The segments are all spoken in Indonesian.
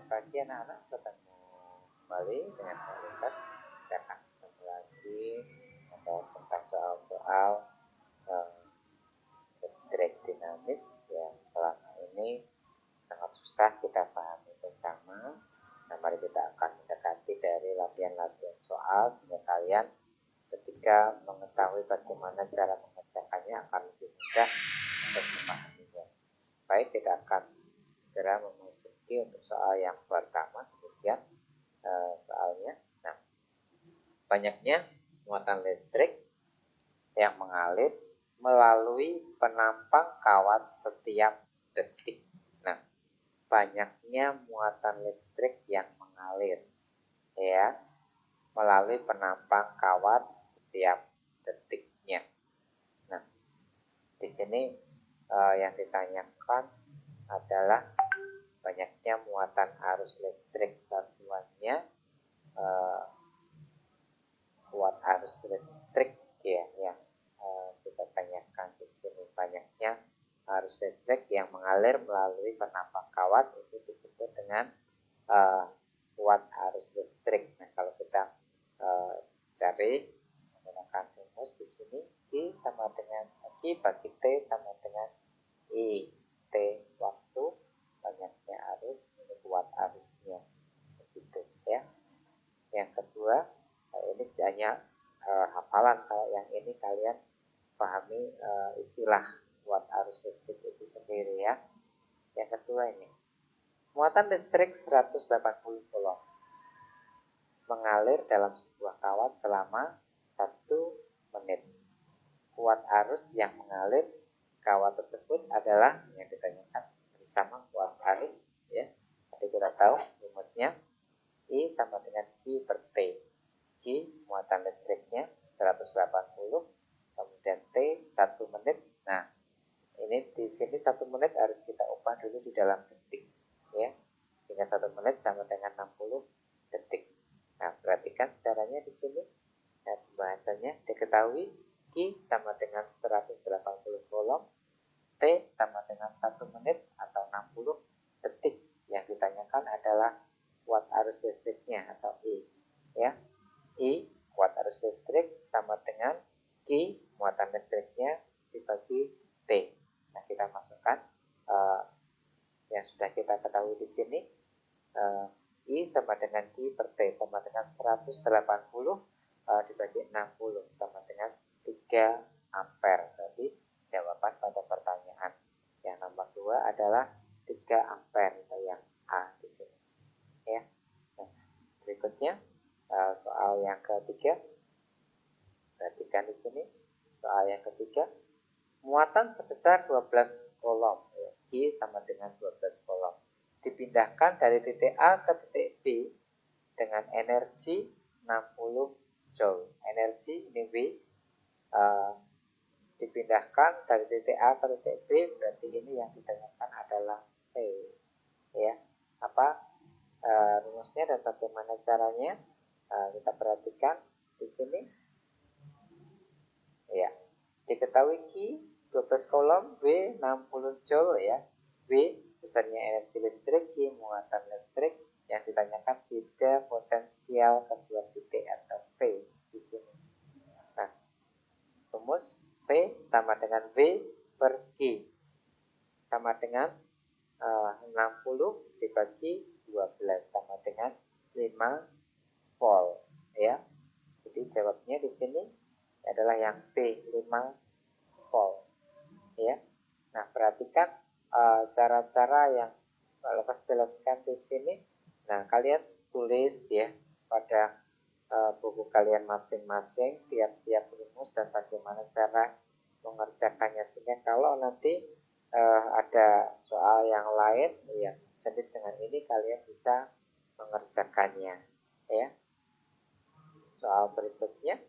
Selamat pagi anak-anak, ketemu kembali dengan kualitas. Kita akan ketemu lagi tentang soal-soal listrik dinamis yang selama ini sangat susah kita pahami bersama. Nah, mari kita akan mendekati dari latihan-latihan soal sehingga kalian ketika mengetahui bagaimana cara mengerjakannya akan lebih mudah untuk memahaminya. Baik, kita akan segera memasuki untuk soal yang pertama. Kemudian soalnya, nah, banyaknya muatan listrik yang mengalir melalui penampang kawat setiap detik. Nah, banyaknya muatan listrik yang mengalir ya melalui penampang kawat setiap detiknya. Nah, di sini yang ditanyakan adalah banyaknya muatan arus listrik satuannya kuat arus listrik ya yang kita tanyakan di sini. Banyaknya arus listrik yang mengalir melalui penampang kawat itu disebut dengan kuat arus listrik. Nah, kalau kita cari menggunakan rumus di sini, I sama dengan I bagi T sama dengan I. T waktu, banyaknya arus, ini kuat arusnya, begitu ya. Yang kedua, ini hanya hafalan. Kalau yang ini kalian pahami istilah kuat arus listrik itu sendiri ya. Yang kedua ini, muatan listrik 180 volt mengalir dalam sebuah kawat selama 1 menit. Kuat arus yang mengalir kawat tersebut adalah yang ditanyakan bersama kuat arus ya. Tadi kita tahu rumusnya I sama dengan I per T. I muatan listriknya 180, kemudian T 1 menit. Nah, ini di sini 1 menit harus kita ubah dulu di dalam detik ya. Sehingga 1 menit sama dengan 60 detik. Nah, perhatikan caranya di sini. Nah, pembahasannya diketahui I sama dengan 180 volt, T sama dengan 1 menit atau 60 detik. Yang ditanyakan adalah kuat arus listriknya atau I. Ya, I kuat arus listrik sama dengan Q muatan listriknya dibagi T. Nah, kita masukkan yang sudah kita ketahui di sini. I sama dengan I per T sama dengan 180 dibagi 60 sama dengan 3 ampere. Jadi jawaban pada pertanyaan yang nomor 2 adalah 3 ampere atau yang A di sini ya. Nah, berikutnya soal yang ketiga. Perhatikan di sini soal yang ketiga. Muatan sebesar 12 kolom ya. I sama dengan 12 kolom dipindahkan dari titik A ke titik B dengan energi 60 joule. Energi ini W dipindahkan dari titik A ke titik B, berarti ini yang ditanyakan adalah P ya. Apa rumusnya dan bagaimana caranya? Kita perhatikan di sini ya. Diketahui Q 12 kolom, W 60 joule ya. W besarnya energi listrik, Q muatan listrik. Yang ditanyakan beda potensial kedua titik atau P di sini. Nah, rumus P sama dengan V per Q sama dengan 60 dibagi 12 sama dengan 5 volt ya. Jadi jawabnya di sini adalah yang P 5 volt ya. Nah, perhatikan cara-cara yang lepas jelaskan di sini. Nah, kalian tulis ya pada buku kalian masing-masing tiap-tiap rumus dan bagaimana cara mengerjakannya, sehingga kalau nanti ada soal yang lain yang jenis dengan ini kalian bisa mengerjakannya ya. Soal berikutnya,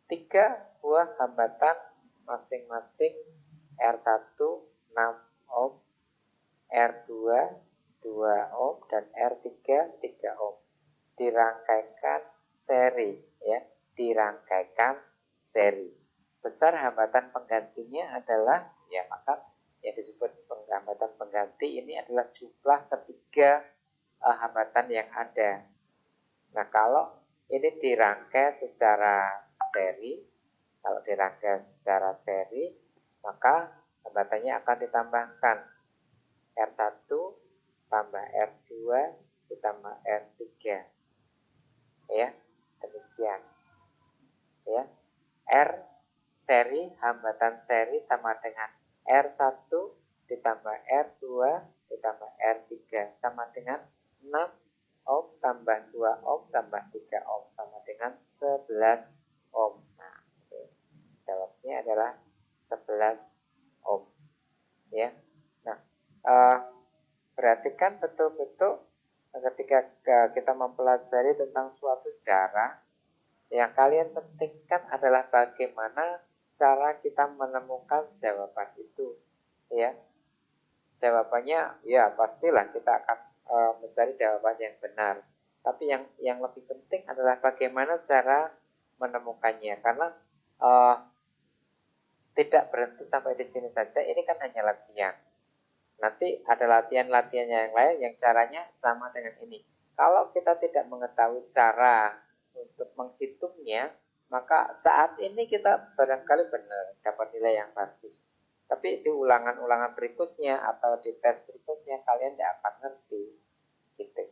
3 buah hambatan masing-masing R1 6 ohm, R2 2 ohm dan R3 3 ohm dirangkaikan seri ya, dirangkaikan seri. Besar hambatan penggantinya adalah ya, maka yang disebut hambatan pengganti ini adalah jumlah ketiga hambatan yang ada. Nah, kalau ini dirangkai secara seri, maka hambatannya akan ditambahkan R1 tambah R2 ditambah R3. Ya, demikian. Ya. R seri, hambatan seri sama dengan R1 ditambah R2 ditambah R3 sama dengan 6 ohm tambah 2 ohm tambah 3 ohm sama dengan 11 ohm. Nah, jawabnya adalah 11 ohm. Ya. Nah, perhatikan betul-betul ketika kita mempelajari tentang suatu cara, yang kalian pentingkan adalah bagaimana cara kita menemukan jawaban itu. Ya, jawabannya ya pastilah kita akan mencari jawaban yang benar. Tapi yang lebih penting adalah bagaimana cara menemukannya, karena tidak berhenti sampai di sini saja. Ini kan hanya latihan. Nanti ada latihan-latihan yang lain yang caranya sama dengan ini. Kalau kita tidak mengetahui cara untuk menghitungnya, maka saat ini kita barangkali benar dapat nilai yang bagus. Tapi di ulangan-ulangan berikutnya atau di tes berikutnya kalian tidak akan ngerti. Gitu.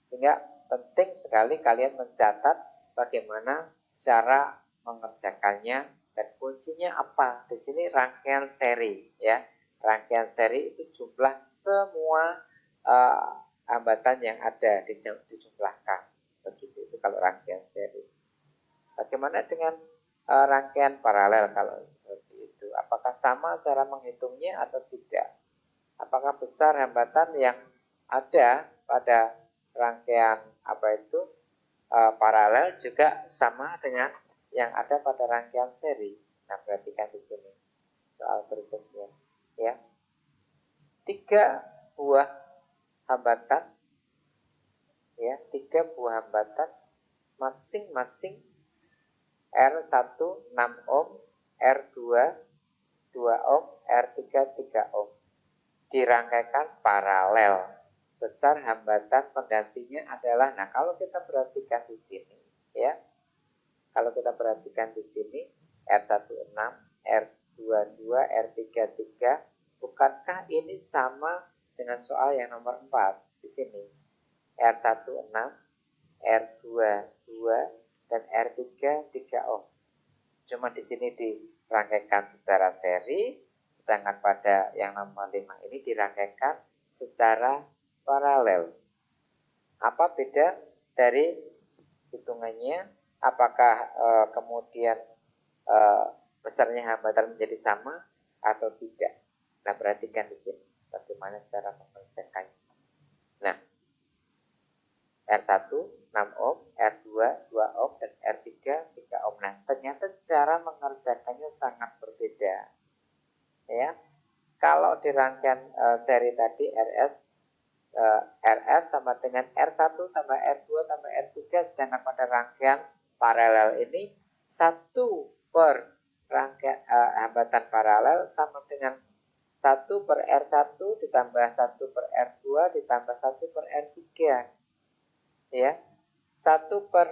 Sehingga penting sekali kalian mencatat bagaimana cara mengerjakannya dan kuncinya apa. Di sini rangkaian seri, ya. Rangkaian seri itu jumlah semua hambatan yang ada dijumlahkan. Begitu itu kalau rangkaian seri. Bagaimana dengan rangkaian paralel kalau seperti itu? Apakah sama cara menghitungnya atau tidak? Apakah besar hambatan yang ada pada rangkaian paralel juga sama dengan yang ada pada rangkaian seri? Nah, perhatikan di sini soal berikutnya, ya. 3 buah hambatan, ya, 3 buah hambatan masing-masing R1 6 ohm, R2 2 ohm, R3 3 ohm. Dirangkaikan paralel. Besar hambatan penggantinya adalah, nah kalau kita perhatikan di sini, ya. Kalau kita perhatikan di sini R1 6, R2 2, R3 3, bukankah ini sama dengan soal yang nomor 4 di sini? R1 6, R2 2 dan R3 3 ohm. Cuma di sini dirangkaikan secara seri, sedangkan pada yang nomor 5 ini dirangkaikan secara paralel. Apa beda dari hitungannya? Apakah kemudian besarnya hambatan menjadi sama atau tidak? Nah, perhatikan di sini bagaimana cara mengerjakannya. Nah, R1 6 ohm, R2 2 ohm, dan R3 3 ohm. Nah, ternyata cara mengerjakannya sangat berbeda. Ya, kalau di rangkaian seri tadi RS sama dengan R1 tambah R2 tambah R3, sedangkan pada rangkaian paralel ini 1 per rangkaian hambatan paralel sama dengan 1 per R1 ditambah 1 per R2 ditambah 1 per R3. Ya, 1 per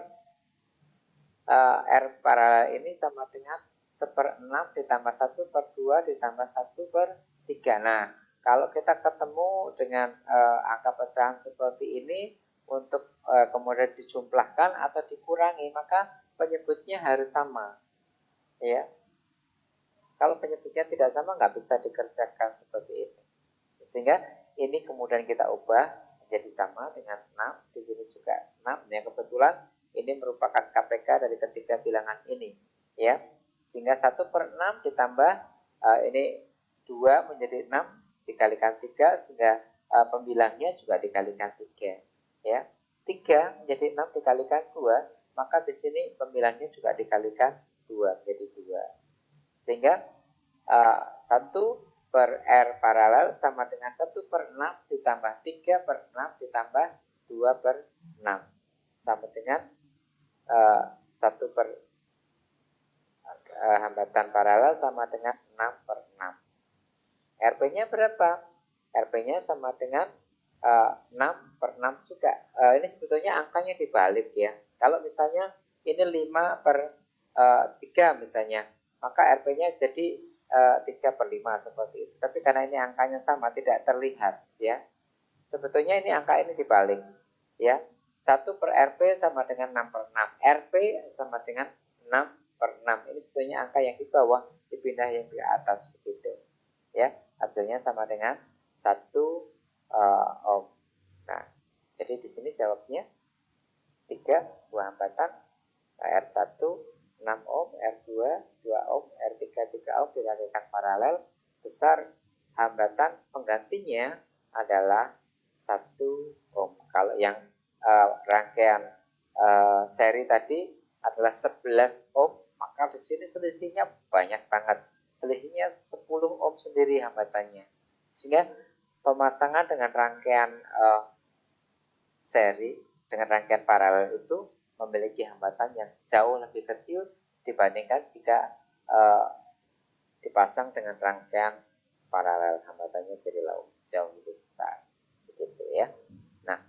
R paralel ini sama dengan 1/6 ditambah 1 per 2 ditambah 1 per 3. Nah, kalau kita ketemu dengan angka pecahan seperti ini, untuk kemudian dijumlahkan atau dikurangi, maka penyebutnya harus sama. Ya, kalau penyebutnya tidak sama, nggak bisa dikerjakan seperti ini. Sehingga ini kemudian kita ubah menjadi sama dengan 6. Di sini juga 6. Ya, kebetulan ini merupakan KPK dari ketiga bilangan ini. Ya, sehingga 1 per 6 ditambah ini 2 menjadi 6 dikalikan 3, sehingga pembilangnya juga dikalikan 3. Ya, 3 menjadi 6 dikalikan 2, maka di sini pembilangnya juga dikalikan 2 menjadi 2. Sehingga 1 per R paralel sama dengan 1 per 6 ditambah 3 per 6 ditambah 2 per 6 sama dengan 1 per hambatan paralel sama dengan 6 per 6. RP-nya berapa? RP-nya sama dengan 6/6 juga. Ini sebetulnya angkanya dibalik ya. Kalau misalnya ini 5/3 misalnya, maka RP-nya jadi 3/5 seperti itu. Tapi karena ini angkanya sama, tidak terlihat ya. Sebetulnya ini angka ini dibalik ya. 1/RP sama dengan 6/6. RP sama dengan 6/6. Ini sebetulnya angka yang di bawah dipindah yang di atas begitu. Ya, hasilnya sama dengan 1 ohm. Nah, jadi di sini jawabnya 3 buah hambatan. R1 6 ohm, R2 2 ohm, R3 3 ohm dirangkaikan paralel. Besar hambatan penggantinya adalah 1 ohm. Kalau yang rangkaian seri tadi adalah 11 ohm, maka di sini selisihnya banyak banget. Selisihnya 10 ohm sendiri hambatannya. Sehingga pemasangan dengan rangkaian seri dengan rangkaian paralel itu memiliki hambatan yang jauh lebih kecil dibandingkan jika dipasang dengan rangkaian paralel. Hambatannya jadi jauh lebih besar. Begitu ya. Nah,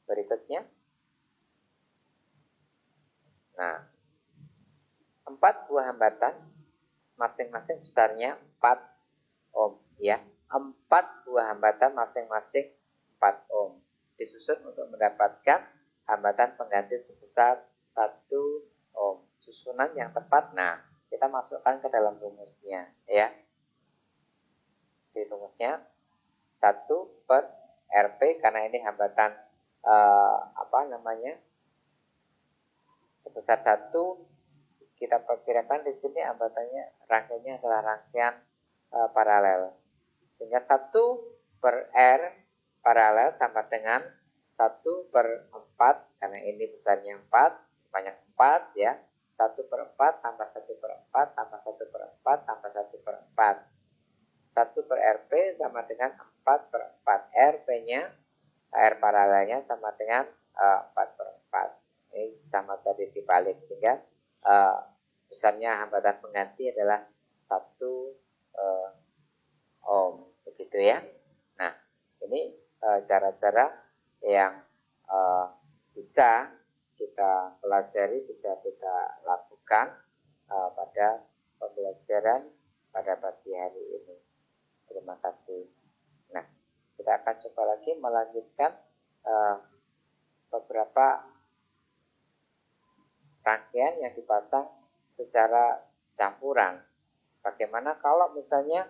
berikutnya. Nah, 4 buah hambatan masing-masing besarnya 4 ohm ya. 4 buah hambatan masing-masing 4 ohm disusun untuk mendapatkan hambatan pengganti sebesar 1 ohm. Susunan yang tepat, nah kita masukkan ke dalam rumusnya ya. Di rumusnya 1/RP karena ini hambatan sebesar 1, kita perkirakan di sini hambatannya rangkaiannya adalah rangkaian paralel. Sehingga 1/R paralel sama dengan 1/4 karena ini besarnya 4 sebanyak 4 ya. 1/4 tambah 1/4 tambah 1/4 tambah 1/4. 1/RP sama dengan 4/4. RP-nya R paralelnya sama dengan 4/4. Ini sama tadi dibalik sehingga besarnya hambatan pengganti adalah 1 ohm begitu ya. Nah, ini cara-cara yang bisa kita pelajari, bisa kita lakukan pada pembelajaran pada pagi hari ini. Terima kasih. Nah, kita akan coba lagi melanjutkan beberapa rangkaian yang dipasang secara campuran. Bagaimana kalau misalnya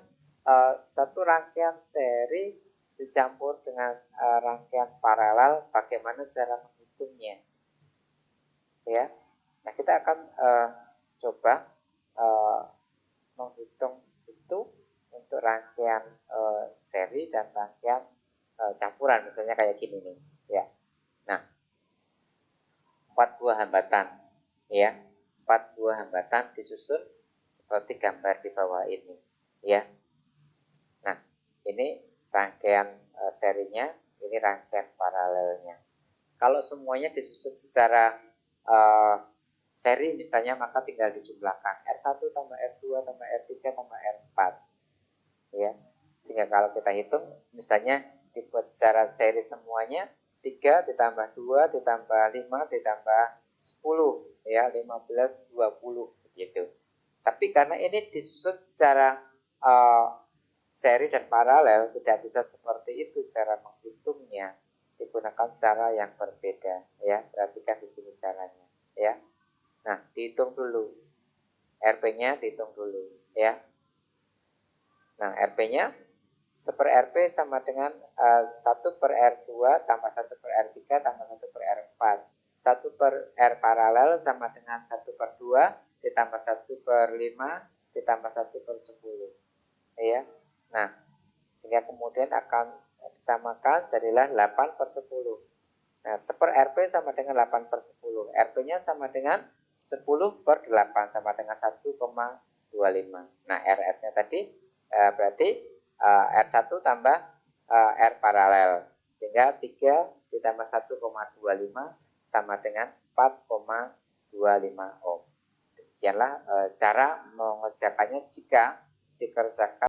satu rangkaian seri dicampur dengan rangkaian paralel, bagaimana cara menghitungnya? Ya, nah kita akan coba menghitung itu untuk rangkaian seri dan rangkaian campuran, misalnya kayak gini nih, ya. Nah, 4 buah hambatan, ya, 4 buah hambatan disusun seperti gambar di bawah ini, ya. Nah, ini rangkaian serinya, ini rangkaian paralelnya. Kalau semuanya disusun secara seri misalnya, maka tinggal dijumlahkan R1 tambah R2 tambah R3 tambah R4 ya. Sehingga kalau kita hitung misalnya dibuat secara seri semuanya, 3 ditambah 2 ditambah 5 ditambah 10 ya, 15 20 begitu. Tapi karena ini disusun secara seri dan paralel, tidak bisa seperti itu cara menghitungnya. Digunakan cara yang berbeda ya. Perhatikan di sini caranya ya. Nah, dihitung dulu. RP-nya dihitung dulu ya. Nah, RP-nya 1/RP sama dengan 1/R2 tambah 1/R3 tambah 1/R4. 1/R paralel sama dengan 1/2 ditambah 1/5 ditambah 1/10 ya. Nah, sehingga kemudian akan disamakan jadilah 8/10. Nah, 1/RP sama dengan 8/10. RP-nya sama dengan 10/8 sama dengan 1,25. Nah, RS-nya tadi berarti R1 tambah R paralel. Sehingga 3 ditambah 1,25 sama dengan 4,25 ohm. Demikianlah cara mengerjakannya jika dikerjakan